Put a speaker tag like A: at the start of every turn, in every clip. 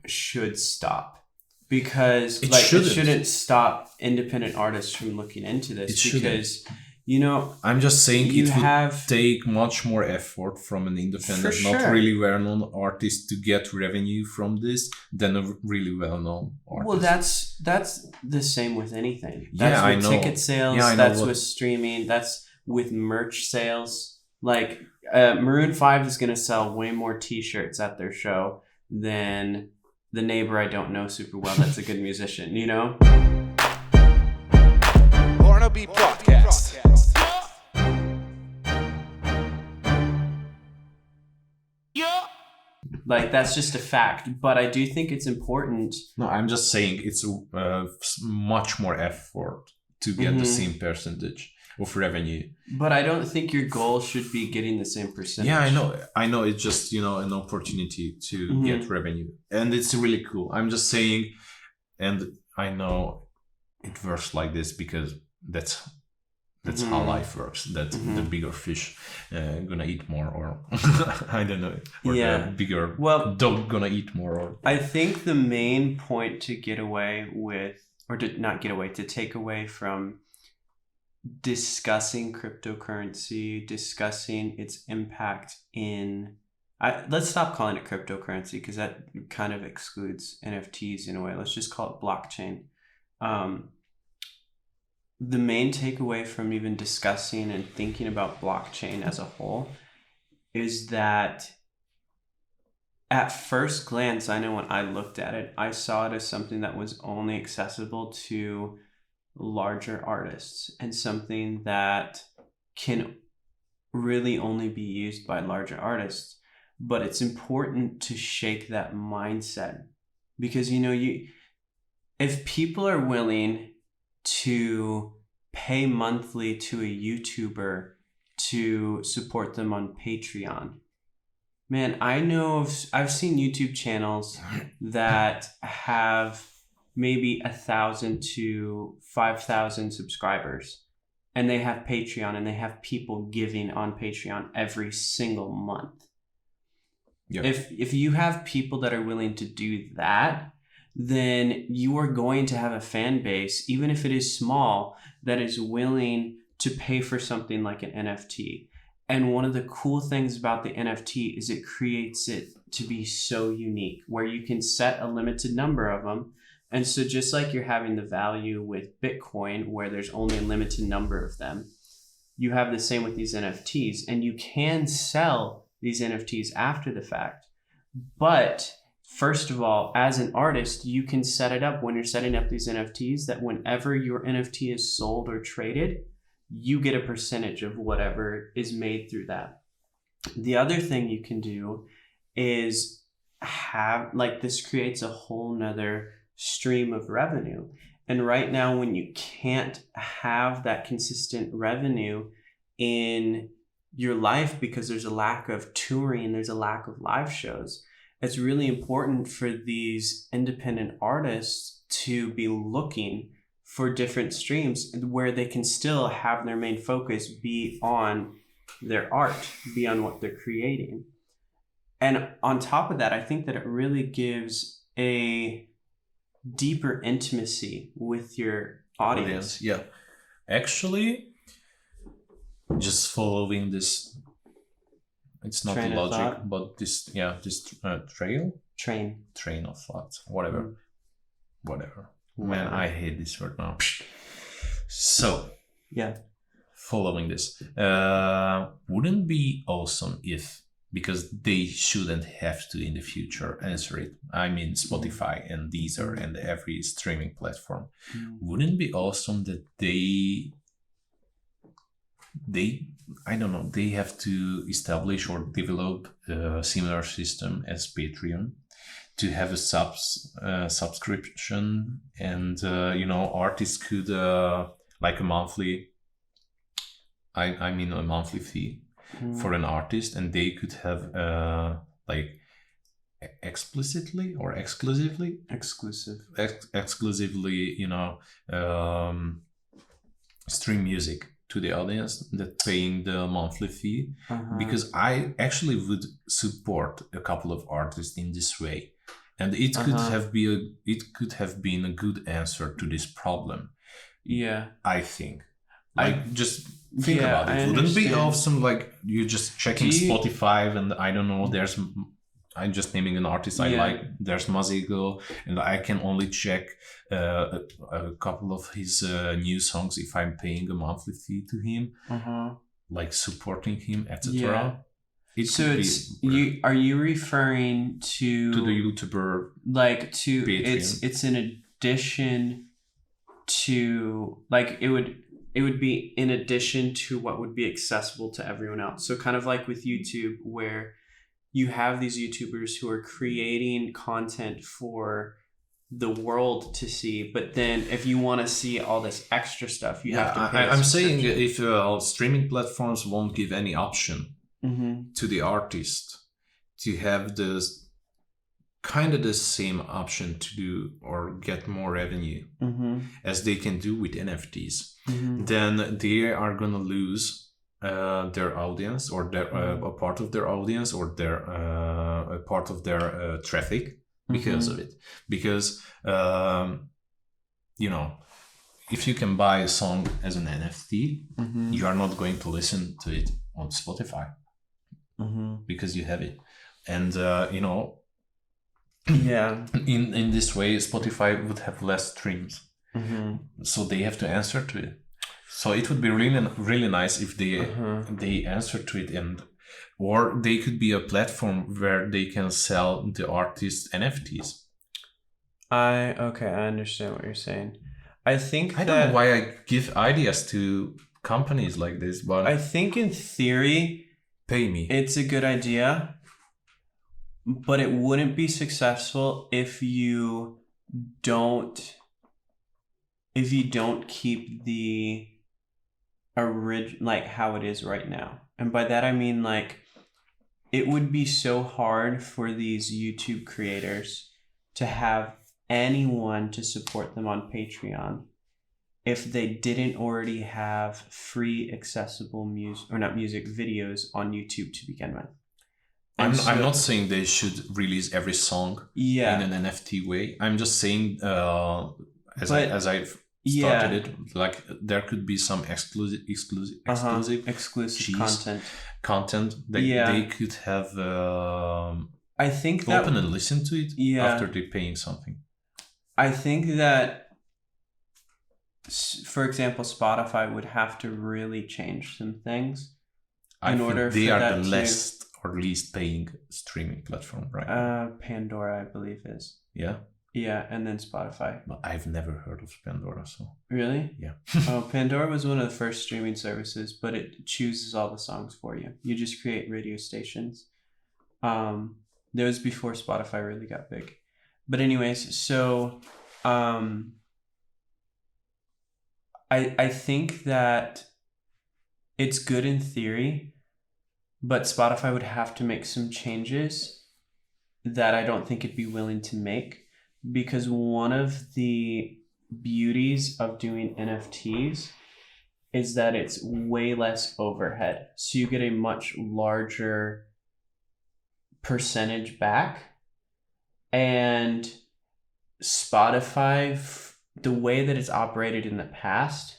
A: should stop, because
B: It
A: it
B: shouldn't.
A: shouldn't stop independent artists from looking into this.
B: It shouldn't.
A: Because, you know,
B: I'm just saying
A: you
B: it would
A: have
B: take much more effort from an independent,
A: For
B: not
A: sure.
B: really well-known artist to get revenue from this than a really well-known artist.
A: Well, that's the same with anything.
B: Yeah,
A: That's
B: I
A: with
B: know.
A: ticket sales.
B: Yeah, I know
A: That's
B: what-
A: with streaming. That's with merch sales. Like Maroon 5 is going to sell way more T-shirts at their show than the neighbor I don't know super well that's a good musician, you know?
C: Barnabbe Prodcast.
A: Like, that's just a fact. But I do think it's important.
B: No, I'm just saying it's much more effort to get the
A: Mhm.
B: same percentage of revenue.
A: But I don't think your goal should be getting the same percentage.
B: Yeah, I know. It's just, an opportunity to
A: Mhm.
B: get revenue, and it's really cool. I'm just saying, and I know it works like this because that's how
A: Mhm.
B: life works. That
A: Mhm.
B: the bigger fish gonna eat more, or I don't know, or
A: Yeah.
B: the bigger
A: Well,
B: dog gonna eat more, or
A: I think the main point to get away with, or to not get away, to take away from discussing cryptocurrency, discussing its impact in, let's stop calling it cryptocurrency because that kind of excludes NFTs in a way. Let's just call it blockchain. The main takeaway from even discussing and thinking about blockchain as a whole is that at first glance, I know when I looked at it, I saw it as something that was only accessible to larger artists and something that can really only be used by larger artists. But it's important to shake that mindset because, if people are willing to pay monthly to a YouTuber to support them on Patreon, man, I've seen YouTube channels that have maybe 1,000 to 5,000 subscribers, and they have Patreon, and they have people giving on Patreon every single month.
B: Yep.
A: If you have people that are willing to do that, then you are going to have a fan base, even if it is small, that is willing to pay for something like an NFT. And one of the cool things about the NFT is it creates it to be so unique, where you can set a limited number of them. And so just like you're having the value with Bitcoin, where there's only a limited number of them, you have the same with these NFTs, and you can sell these NFTs after the fact. But first of all, as an artist, you can set it up when you're setting up these NFTs that whenever your NFT is sold or traded, you get a percentage of whatever is made through that. The other thing you can do is this creates a whole nother stream of revenue. And right now, when you can't have that consistent revenue in your life because there's a lack of touring, there's a lack of live shows, it's really important for these independent artists to be looking for different streams where they can still have their main focus be on their art, be on what they're creating. And on top of that, I think that it really gives a deeper intimacy with your audience.
B: Yeah, actually, just following this, it's not
A: Train of
B: logic,
A: thought.
B: but this train of thought, whatever. Man, I hate this word now. So,
A: Yeah.
B: following this, wouldn't be awesome if, because they shouldn't have to in the future answer it. I mean, Spotify and Deezer and every streaming platform. Wouldn't be awesome that they I don't know, they have to establish or develop a similar system as Patreon to have a subscription, and artists could like a monthly a monthly fee for an artist, and they could have explicitly or exclusively stream music to the audience that paying the monthly fee. Because I actually would support a couple of artists in this way, and it could have been a good answer to this problem.
A: Yeah.
B: I think. Just think
A: Yeah,
B: about it.
A: I
B: Wouldn't it be
A: understand.
B: awesome? Like you just checking Spotify, and I don't know. I'm just naming an artist I
A: Yeah.
B: like. There's Mazigo, and I can only check a couple of his new songs if I'm paying a monthly fee to him, like supporting him, etc.
A: Yeah. So are you referring to
B: the YouTuber,
A: like to
B: Patreon?
A: It's in addition to, like, it would be in addition to what would be accessible to everyone else. So kind of like with YouTube, where you have these YouTubers who are creating content for the world to see, but then if you want to see all this extra stuff, you have to pay.
B: I'm saying if streaming platforms won't give any option to the artist to have this kind of the same option to do or get more revenue as they can do with NFTs, then they are gonna lose their audience, or their a part of their audience, or their a part of their traffic because of it. Because you know, if you can buy a song as an NFT, you are not going to listen to it on Spotify because you have it, and you know.
A: Yeah.
B: In this way, Spotify would have less streams, so they have to answer to it. So it would be really nice if they answer to it, or they could be a platform where they can sell the artist NFTs.
A: I understand what you're saying. I think
B: I don't know why I give ideas to companies like this, but
A: I think in theory,
B: pay me.
A: It's a good idea. But it wouldn't be successful if you don't keep the like how it is right now. And by that I mean, like, it would be so hard for these YouTube creators to have anyone to support them on Patreon if they didn't already have free accessible music videos on YouTube to begin with.
B: I'm not saying they should release every song in an NFT way. I'm just saying as I've started it, like there could be some exclusive content that they could have
A: I think
B: open and listen to it after they're paying something.
A: I think that, for example, Spotify would have to really change some things in order for that to... They are the
B: least paying streaming platform, right?
A: Pandora, I believe, is.
B: Yeah?
A: Yeah, and then Spotify.
B: But I've never heard of Pandora, so...
A: Really?
B: Yeah.
A: Pandora was one of the first streaming services, but it chooses all the songs for you. You just create radio stations. That was before Spotify really got big. But anyways, so... I think that it's good in theory, but Spotify would have to make some changes that I don't think it'd be willing to make, because one of the beauties of doing NFTs is that it's way less overhead. So you get a much larger percentage back. And Spotify, the way that it's operated in the past,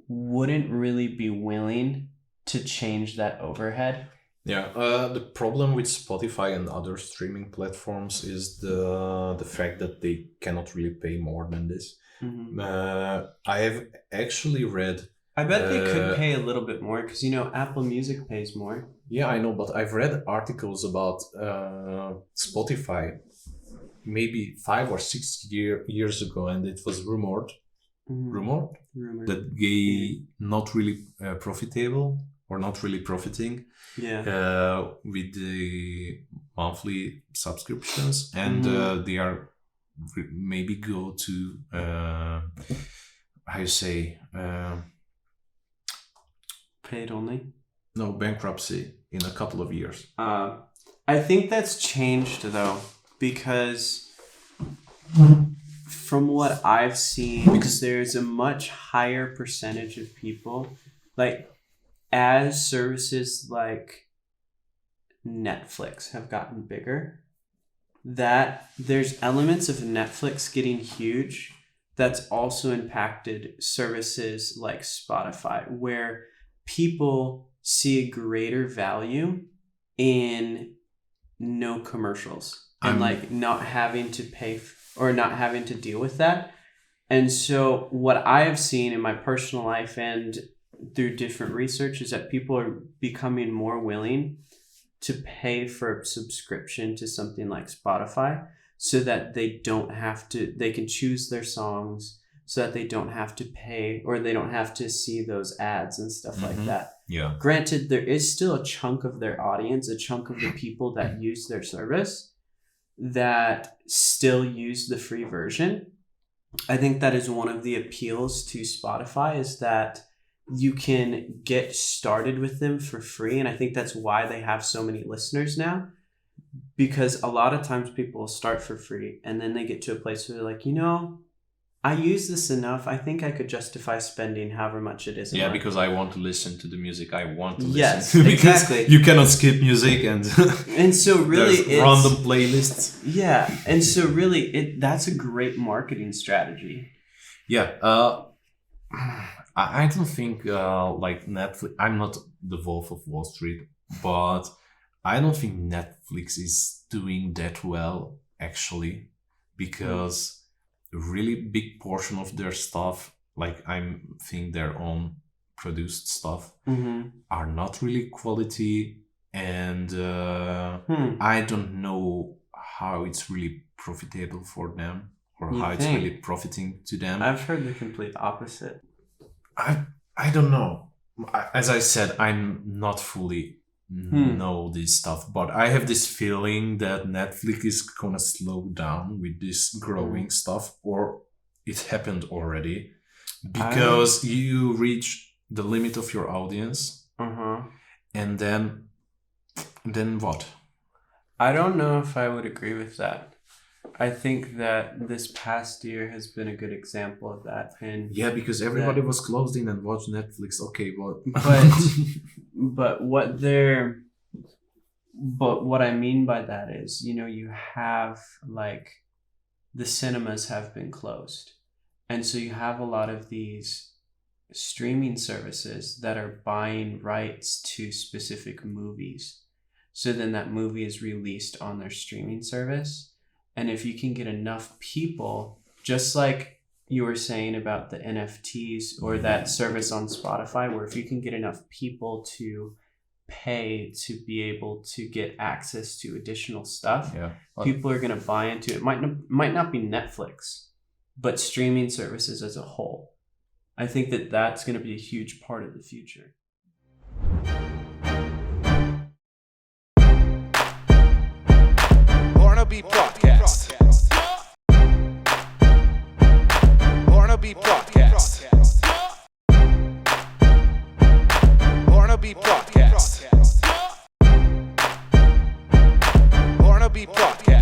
A: wouldn't really be willing to change that overhead.
B: Yeah, the problem with Spotify and other streaming platforms is the fact that they cannot really pay more than this. I have actually read...
A: I bet they could pay a little bit more, because, you know, Apple Music pays more.
B: Yeah, I know, but I've read articles about Spotify maybe 5 or 6 years ago, and it was rumored that they not really profitable, or not really profiting with the monthly subscriptions, and they are maybe go to how you say
A: paid only?
B: No, bankruptcy in a couple of years.
A: I think that's changed though, because from what I've seen, because there's a much higher percentage of people, like, as services like Netflix have gotten bigger, that there's elements of Netflix getting huge that's also impacted services like Spotify, where people see a greater value in no commercials and like not having to pay or not having to deal with that. And so what I have seen in my personal life and through different research is that people are becoming more willing to pay for a subscription to something like Spotify so that they can choose their songs, so that they don't have to pay or they don't have to see those ads and stuff like that.
B: Yeah.
A: Granted, there is still a chunk of their audience, a chunk of the people that use their service that still use the free version. I think that is one of the appeals to Spotify, is that you can get started with them for free. And I think that's why they have so many listeners now, because a lot of times people will start for free and then they get to a place where they're like, I use this enough. I think I could justify spending however much it is.
B: Yeah, because I want to listen to the music I want to
A: yes,
B: listen to.
A: Exactly.
B: You cannot skip music and
A: so really it's
B: random playlists.
A: Yeah. And so really that's a great marketing strategy.
B: Yeah. I don't think like Netflix, I'm not the Wolf of Wall Street, but I don't think Netflix is doing that well actually, because a really big portion of their stuff, like I think their own produced stuff, are not really quality, and I don't know how it's really profitable for them or how it's really profiting to them.
A: I've heard the complete opposite.
B: I don't know. As I said, I'm not fully know this stuff, but I have this feeling that Netflix is gonna slow down with this growing stuff, or it happened already, because you reach the limit of your audience, and then what?
A: I don't know if I would agree with that. I think that this past year has been a good example of that. And
B: yeah, because everybody was closed in and watched Netflix. Okay, well,
A: but what I mean by that is, you have like the cinemas have been closed. And so you have a lot of these streaming services that are buying rights to specific movies. So then that movie is released on their streaming service. And if you can get enough people, just like you were saying about the NFTs or that service on Spotify, where if you can get enough people to pay to be able to get access to additional stuff, people are going to buy into it. Might not be Netflix, but streaming services as a whole. I think that that's going to be a huge part of the future.
C: Barnabbe Prodcast. Barnabbe Prodcast. Barnabbe Prodcast. Barnabbe Prodcast.